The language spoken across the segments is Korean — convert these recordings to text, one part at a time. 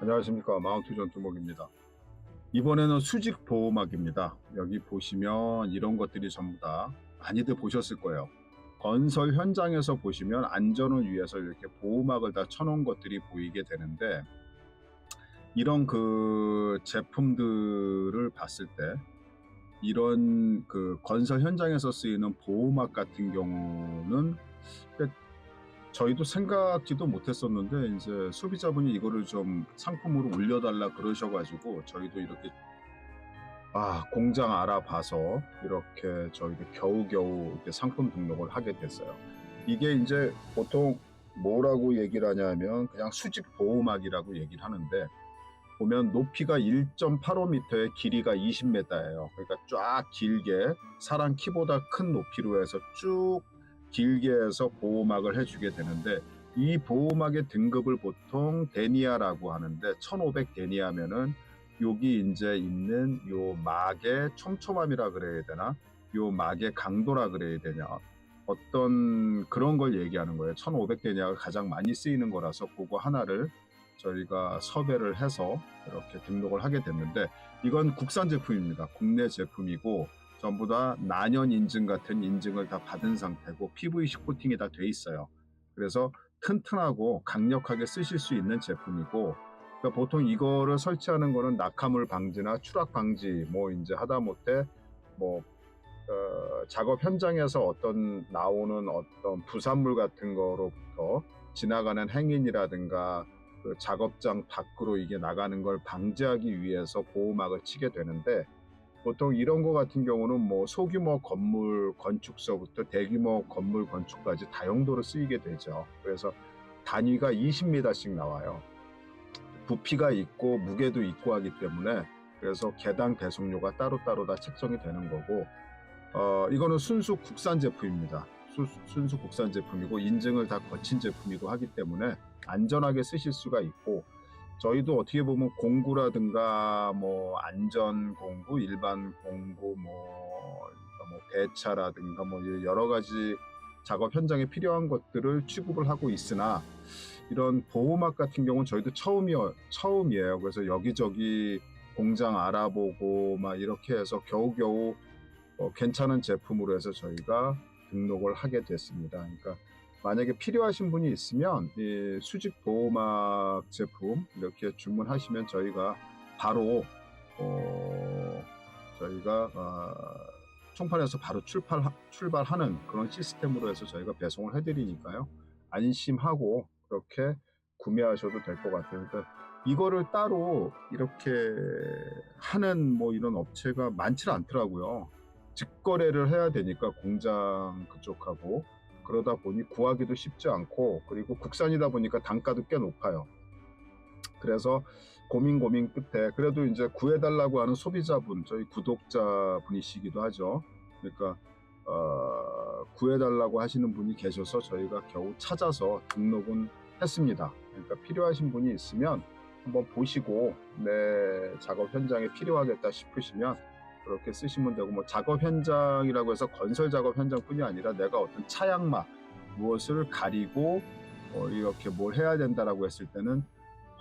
안녕하십니까. 마운트존 두목입니다. 이번에는 수직 보호막입니다. 여기 보시면 이런 것들이 전부 다 많이들 보셨을 거예요. 건설 현장에서 보시면 안전을 위해서 이렇게 보호막을 다 쳐놓은 것들이 보이게 되는데, 이런 그 제품들을 봤을 때 이런 그 건설 현장에서 쓰이는 보호막 같은 경우는 저희도 생각지도 못했었는데, 이제 소비자분이 이거를 좀 상품으로 올려달라 그러셔가지고 저희도 이렇게 공장 알아봐서 이렇게 저희도 겨우겨우 이렇게 상품 등록을 하게 됐어요. 이게 이제 보통 뭐라고 얘기를 하냐면 그냥 수직 보호막이라고 얘기를 하는데, 보면 높이가 1.85m에 길이가 20m예요. 그러니까 쫙 길게 사람 키보다 큰 높이로 해서 쭉 길게 해서 보호막을 해주게 되는데, 이 보호막의 등급을 보통 데니아라고 하는데, 1500 데니아면은 여기 이제 있는 요 막의 촘촘함이라 그래야 되나, 요 막의 강도라 그래야 되냐, 어떤 그런 걸 얘기하는 거예요. 1500 데니아가 가장 많이 쓰이는 거라서 그거 하나를 저희가 섭외를 해서 이렇게 등록을 하게 됐는데, 이건 국산 제품입니다. 국내 제품이고 전부 다 난연 인증 같은 인증을 다 받은 상태고 PVC 코팅이 다 돼 있어요. 그래서 튼튼하고 강력하게 쓰실 수 있는 제품이고, 그러니까 보통 이거를 설치하는 거는 낙하물 방지나 추락 방지 뭐 이제 하다못해 뭐 작업 현장에서 어떤 나오는 어떤 부산물 같은 거로부터 지나가는 행인이라든가 그 작업장 밖으로 이게 나가는 걸 방지하기 위해서 보호막을 치게 되는데, 보통 이런 거 같은 경우는 뭐 소규모 건물 건축서부터 대규모 건물 건축까지 다용도로 쓰이게 되죠. 그래서 단위가 20m씩 나와요. 부피가 있고 무게도 있고 하기 때문에, 그래서 개당 배송료가 따로따로 다 책정이 되는 거고, 이거는 순수 국산 제품입니다. 순수 국산 제품이고 인증을 다 거친 제품이고 하기 때문에 안전하게 쓰실 수가 있고, 저희도 어떻게 보면 공구라든가 뭐 안전 공구, 일반 공구, 뭐 배차라든가 뭐 여러 가지 작업 현장에 필요한 것들을 취급을 하고 있으나, 이런 보호막 같은 경우는 저희도 처음이에요. 그래서 여기저기 공장 알아보고 막 이렇게 해서 겨우겨우 괜찮은 제품으로 해서 저희가 등록을 하게 됐습니다. 그러니까 만약에 필요하신 분이 있으면 이 수직 보호막 제품 이렇게 주문하시면 저희가 바로 저희가 총판에서 바로 출발하는 그런 시스템으로 해서 저희가 배송을 해드리니까요. 안심하고 그렇게 구매하셔도 될 것 같아요. 그러니까 이거를 따로 이렇게 하는 뭐 이런 업체가 많지는 않더라고요. 직거래를 해야 되니까 공장 그쪽하고, 그러다 보니 구하기도 쉽지 않고, 그리고 국산이다 보니까 단가도 꽤 높아요. 그래서 고민 끝에 그래도 이제 구해달라고 하는 소비자분, 저희 구독자분이시기도 하죠. 그러니까 구해달라고 하시는 분이 계셔서 저희가 겨우 찾아서 등록은 했습니다. 그러니까 필요하신 분이 있으면 한번 보시고 내 작업 현장에 필요하겠다 싶으시면 그렇게 쓰시면 되고, 뭐 작업 현장이라고 해서 건설 작업 현장뿐이 아니라 내가 어떤 차양막 무엇을 가리고 이렇게 뭘 해야 된다라고 했을 때는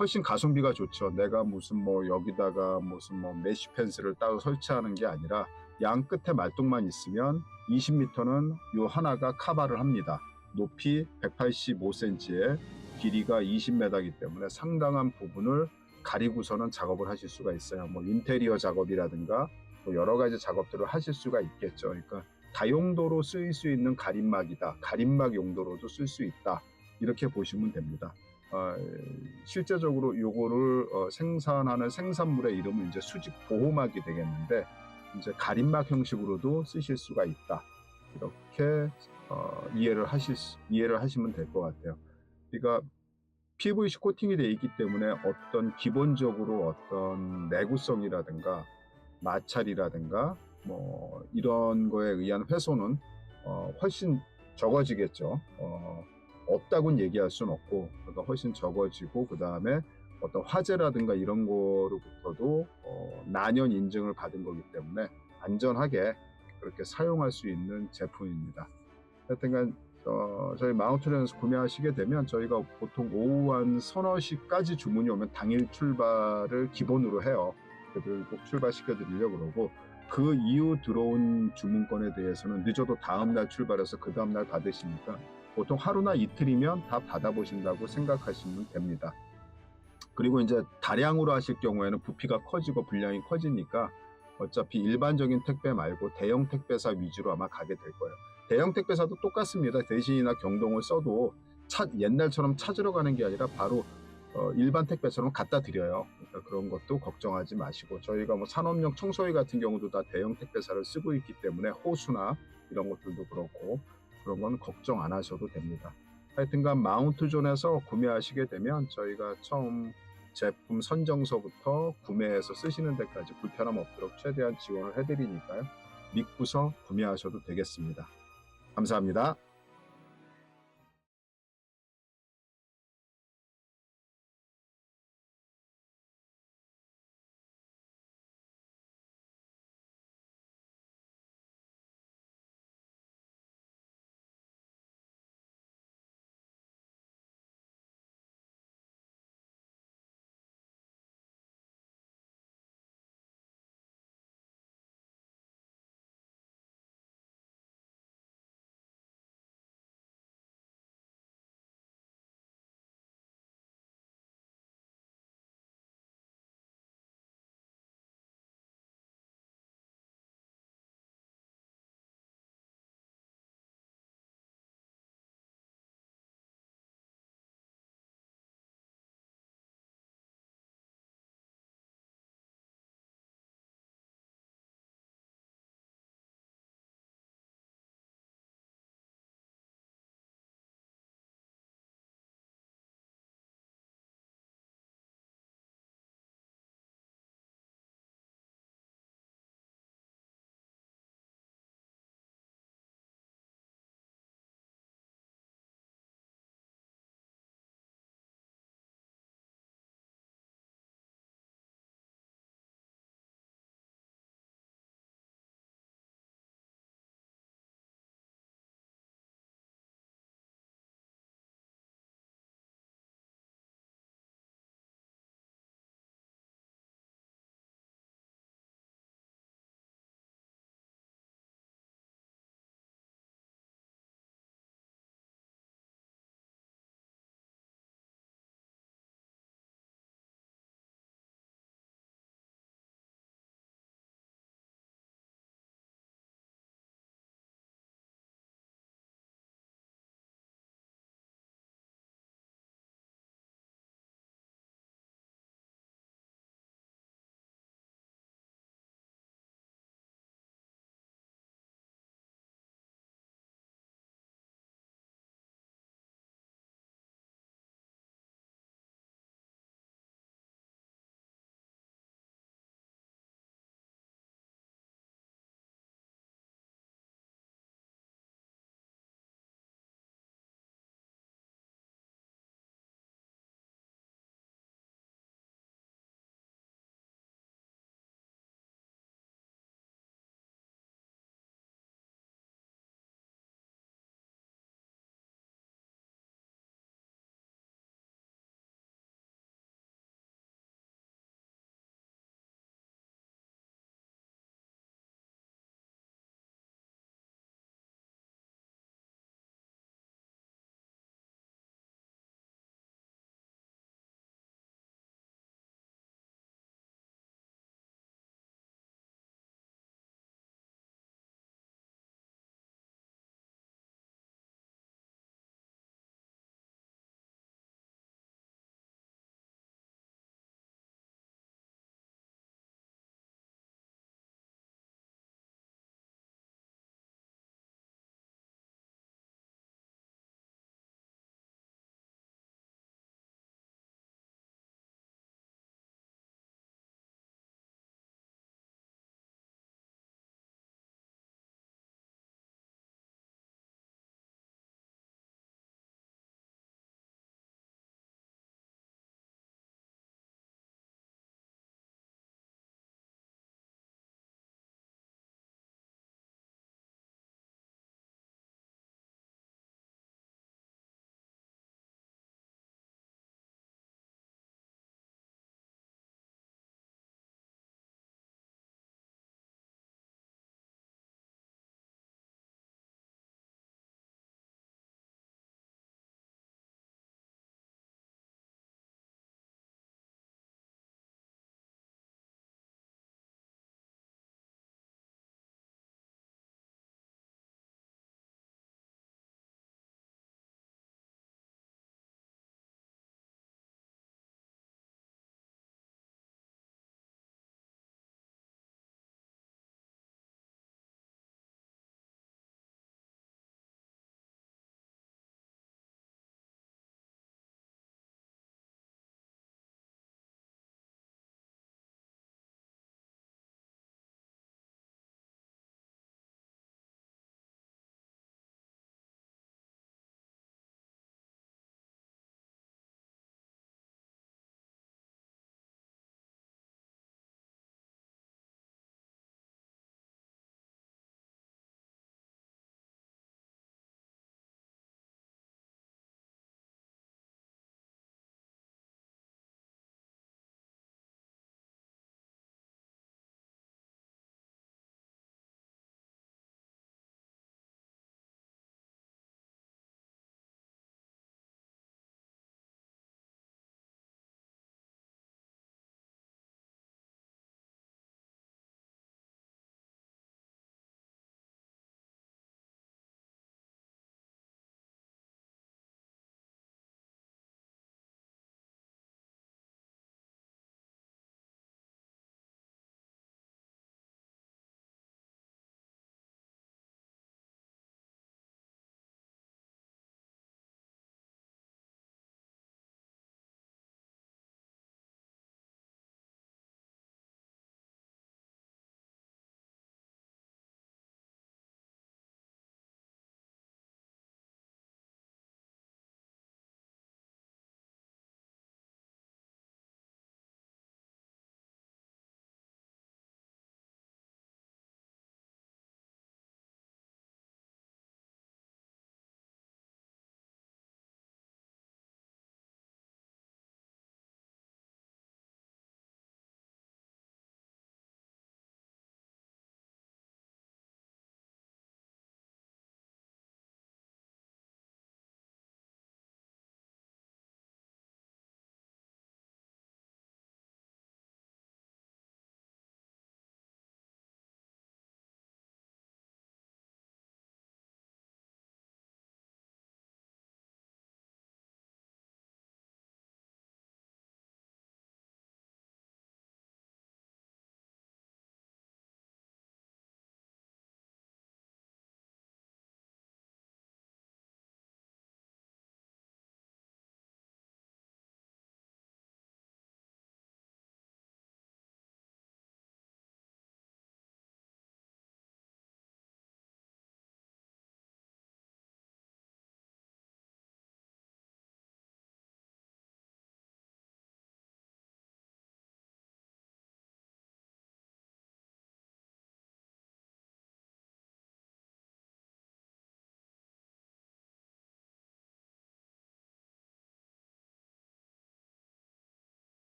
훨씬 가성비가 좋죠. 내가 무슨 뭐 여기다가 무슨 뭐 메쉬 펜스를 따로 설치하는 게 아니라 양 끝에 말뚝만 있으면 20m는 요 하나가 커버를 합니다. 높이 185cm에 길이가 20m이기 때문에 상당한 부분을 가리고서는 작업을 하실 수가 있어요. 뭐 인테리어 작업이라든가 뭐 여러 가지 작업들을 하실 수가 있겠죠. 그러니까 다용도로 쓰일 수 있는 가림막이다. 가림막 용도로도 쓸 수 있다. 이렇게 보시면 됩니다. 실제적으로 요거를 생산하는 생산물의 이름은 이제 수직 보호막이 되겠는데, 이제 가림막 형식으로도 쓰실 수가 있다. 이렇게 이해를 하시면 될 것 같아요. 그러니까 PVC 코팅이 되어 있기 때문에 어떤 기본적으로 어떤 내구성이라든가 마찰이라든가 뭐 이런 거에 의한 훼손은 훨씬 적어지겠죠. 없다고는 얘기할 수는 없고, 그러니까 훨씬 적어지고, 그 다음에 어떤 화재라든가 이런 거로부터도 난연 인증을 받은 거기 때문에 안전하게 그렇게 사용할 수 있는 제품입니다. 하여튼간 저희 마운트존에서 구매하시게 되면 저희가 보통 오후 한 서너 시까지 주문이 오면 당일 출발을 기본으로 해요. 그들 꼭 출발시켜 드리려고 그러고, 그 이후 들어온 주문건에 대해서는 늦어도 다음날 출발해서 그 다음날 받으시니까 보통 하루나 이틀이면 다 받아보신다고 생각하시면 됩니다. 그리고 이제 다량으로 하실 경우에는 부피가 커지고 분량이 커지니까 어차피 일반적인 택배 말고 대형 택배사 위주로 아마 가게 될 거예요. 대형 택배사도 똑같습니다. 대신이나 경동을 써도 옛날처럼 찾으러 가는 게 아니라 바로 일반 택배처럼 갖다 드려요. 그러니까 그런 것도 걱정하지 마시고, 저희가 뭐 산업용 청소기 같은 경우도 다 대형 택배사를 쓰고 있기 때문에 호수나 이런 것들도 그렇고 그런 건 걱정 안 하셔도 됩니다. 하여튼간 마운트존에서 구매하시게 되면 저희가 처음 제품 선정서부터 구매해서 쓰시는 데까지 불편함 없도록 최대한 지원을 해드리니까요. 믿고서 구매하셔도 되겠습니다. 감사합니다.